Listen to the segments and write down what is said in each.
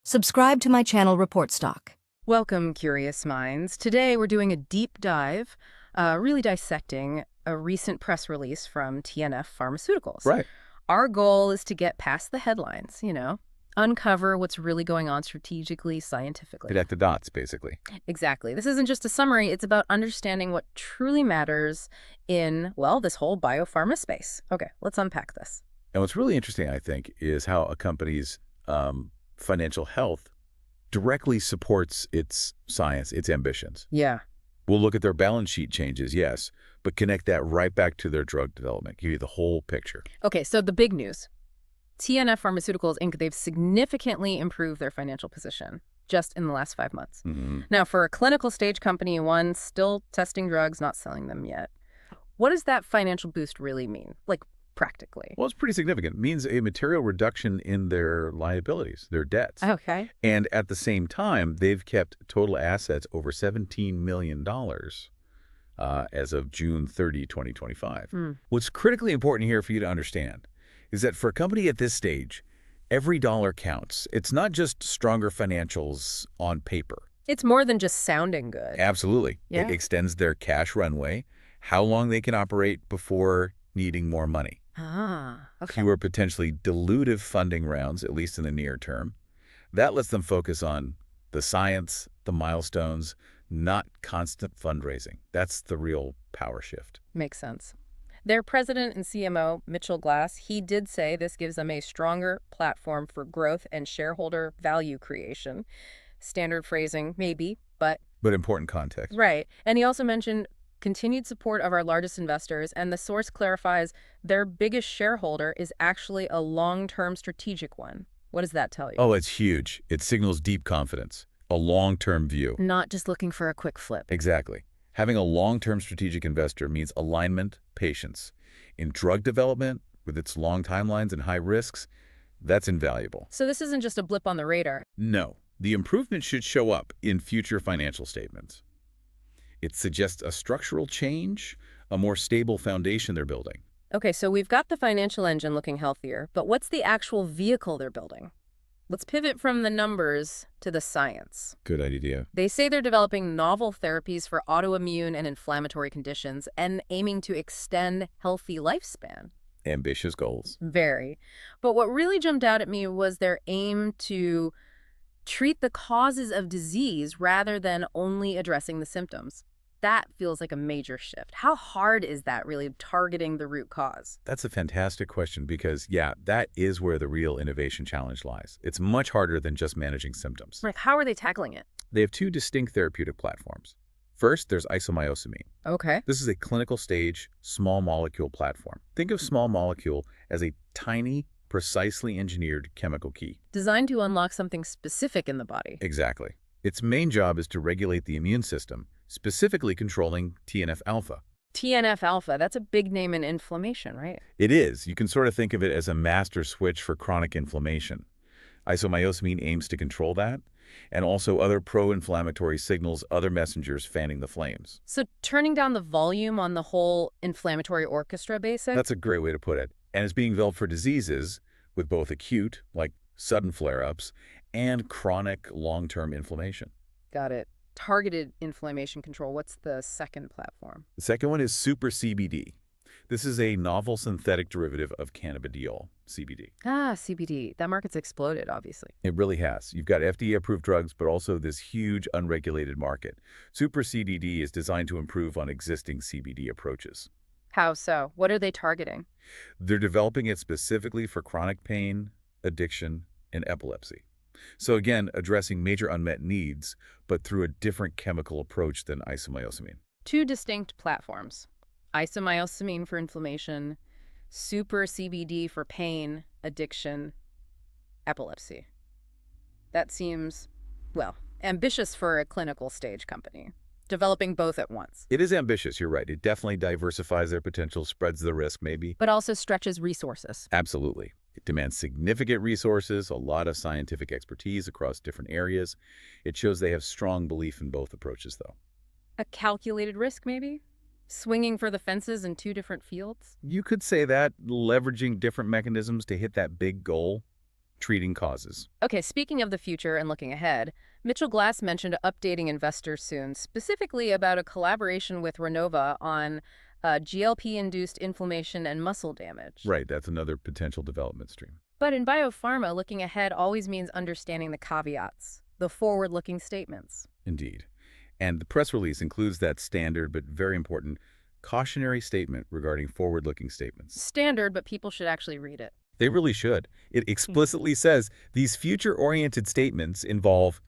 Subscribe to my channel Report Stock. Welcome, curious minds. Today we're doing a deep dive, really dissecting a recent press release from TNF Pharmaceuticals. Right. Our goal is to get past the headlines, uncover what's really going on strategically, scientifically. Connect the dots, basically. Exactly. This isn't just a summary, it's about understanding what truly matters in, well, this whole biopharma space. Okay, let's unpack this. And what's really interesting, I think, is how a company's financial health directly supports its science, its ambitions. Yeah. We'll look at their balance sheet changes, yes, but connect that right back to their drug development, give you the whole picture. Okay, so the big news. TNF Pharmaceuticals, Inc., they've significantly improved their financial position just in the last 5 months. Now, for a clinical stage company, one still testing drugs, not selling them yet, what does that financial boost really mean, like practically? Well, it's pretty significant. It means a material reduction in their liabilities, their debts. Okay. And at the same time, they've kept total assets over $17 million as of June 30, 2025. What's critically important here for you to understand is that for a company at this stage, every dollar counts. It's not just stronger financials on paper. It's more than just sounding good. Absolutely. Yeah. It extends their cash runway, how long they can operate before needing more money. Okay. Fewer potentially dilutive funding rounds, at least in the near term. That lets them focus on the science, the milestones, not constant fundraising. That's the real power shift. Makes sense. Their president and CMO, Mitchell Glass, he did say this gives them a stronger platform for growth and shareholder value creation. Standard phrasing, maybe, but important context. right. And he also mentioned continued support of our largest investors, and the source clarifies their biggest shareholder is actually a long-term strategic one. What does that tell you? Oh, it's huge. It signals deep confidence, a long-term view. Not just looking for a quick flip. Exactly. Having a long-term strategic investor means alignment, patience. In drug development, with its long timelines and high risks, that's invaluable. So this isn't just a blip on the radar. No, the improvement should show up in future financial statements. It suggests a structural change, a more stable foundation they're building. Okay, so we've got the financial engine looking healthier, but what's the actual vehicle they're building? Let's pivot from the numbers to the science. Good idea. They say they're developing novel therapies for autoimmune and inflammatory conditions and aiming to extend healthy lifespan. Ambitious goals. Very. But what really jumped out at me was their aim to treat the causes of disease rather than only addressing the symptoms. That feels like a major shift. How hard is that, really, targeting the root cause? That's a fantastic question because, yeah, that is where the real innovation challenge lies. It's much harder than just managing symptoms. Like, how are they tackling it? They have two distinct therapeutic platforms. First, there's isomyosamine. Okay. This is a clinical stage, small molecule platform. Think of small molecule as a tiny, precisely engineered chemical key. Designed to unlock something specific in the body. Exactly. Its main job is to regulate the immune system, specifically controlling TNF-alpha. TNF-alpha, that's a big name in inflammation, right? It is. You can sort of think of it as a master switch for chronic inflammation. Isomyosamine aims to control that, and also other pro-inflammatory signals, other messengers fanning the flames. So turning down the volume on the whole inflammatory orchestra, basic? That's a great way to put it. And it's being developed for diseases with both acute, like sudden flare-ups, and chronic long-term inflammation. Got it. Targeted inflammation control. What's the second platform? The second one is super CBD. This is a novel synthetic derivative of cannabidiol, CBD. Ah, CBD. That market's exploded, obviously. It really has. You've got FDA-approved drugs, but also this huge unregulated market. Super CBD is designed to improve on existing CBD approaches. How so? What are they targeting? They're developing it specifically for chronic pain, addiction, and epilepsy. So again, addressing major unmet needs, but through a different chemical approach than isomyosamine. Two distinct platforms. Isomyosamine for inflammation, super CBD for pain, addiction, epilepsy. That seems, well, ambitious for a clinical stage company, developing both at once. It is ambitious, you're right. It definitely diversifies their potential, spreads the risk maybe. But also stretches resources. Absolutely. It demands significant resources, a lot of scientific expertise across different areas. It shows they have strong belief in both approaches, though. A calculated risk, maybe? Swinging for the fences in two different fields? You could say that, leveraging different mechanisms to hit that big goal. treating causes. Okay, speaking of the future and looking ahead, Mitchell Glass mentioned updating investors soon, specifically about a collaboration with Renova on GLP-induced inflammation and muscle damage. Right, that's another potential development stream. But in biopharma, looking ahead always means understanding the caveats, the forward-looking statements. Indeed. And the press release includes that standard but very important cautionary statement regarding forward-looking statements. Standard, but people should actually read it. They really should. It explicitly says these future-oriented statements involve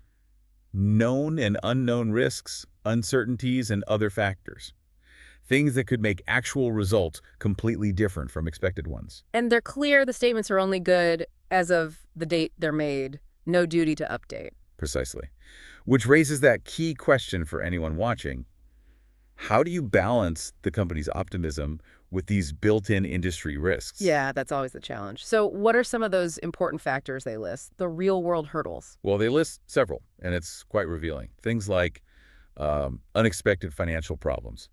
known and unknown risks, uncertainties, and other factors. Things that could make actual results completely different from expected ones. And they're clear the statements are only good as of the date they're made. No duty to update. Precisely. Which raises that key question for anyone watching. How do you balance the company's optimism with these built-in industry risks? Yeah, that's always the challenge. So what are some of those important factors they list, the real-world hurdles? Well, they list several, and it's quite revealing. Things like unexpected financial problems,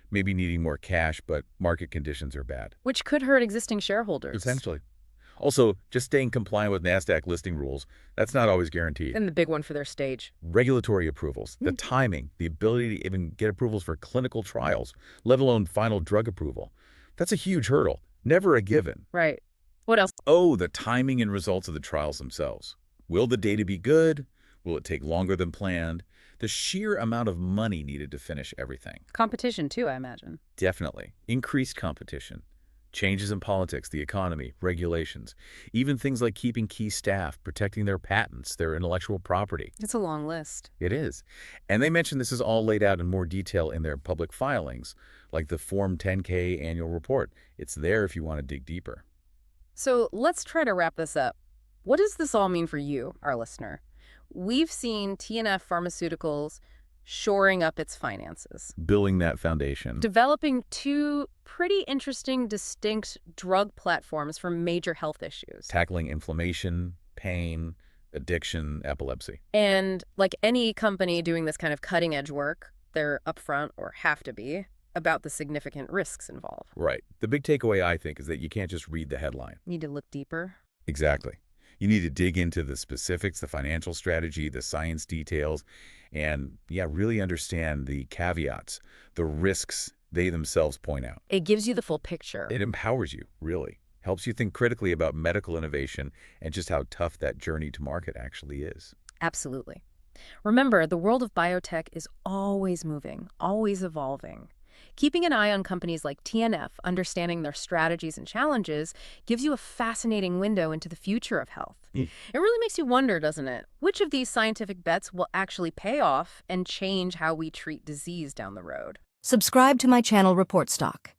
maybe needing more cash, but market conditions are bad. Which could hurt existing shareholders. Essentially. Also, just staying compliant with NASDAQ listing rules, that's not always guaranteed. And the big one for their stage. Regulatory approvals, the timing, the ability to even get approvals for clinical trials, let alone final drug approval. That's a huge hurdle. Never a given. Right. What else? Oh, the timing and results of the trials themselves. Will the data be good? Will it take longer than planned? The sheer amount of money needed to finish everything. Competition, too, I imagine. Definitely. Increased competition. Changes in politics, the economy, regulations, even things like keeping key staff, protecting their patents, their intellectual property. It's a long list. It is. And they mention this is all laid out in more detail in their public filings, like the Form 10-K annual report. It's there if you want to dig deeper. So let's try to wrap this up. What does this all mean for you, our listener? We've seen TNF Pharmaceuticals shoring up its finances, Building that foundation. developing two pretty interesting, distinct drug platforms for major health issues. Tackling inflammation, pain, addiction, epilepsy. And like any company doing this kind of cutting-edge work, they're upfront, or have to be, about the significant risks involved. Right. The big takeaway, I think, is that you can't just read the headline. Need to look deeper. Exactly. You need to dig into the specifics, the financial strategy, the science details, and, yeah, really understand the caveats, the risks they themselves point out. It gives you the full picture. It empowers you, really. Helps you think critically about medical innovation and just how tough that journey to market actually is. Absolutely. Remember, the world of biotech is always moving, always evolving. Keeping an eye on companies like TNF, understanding their strategies and challenges, gives you a fascinating window into the future of health. It really makes you wonder, doesn't it? Which of these scientific bets will actually pay off and change how we treat disease down the road? Subscribe to my channel Report Stock.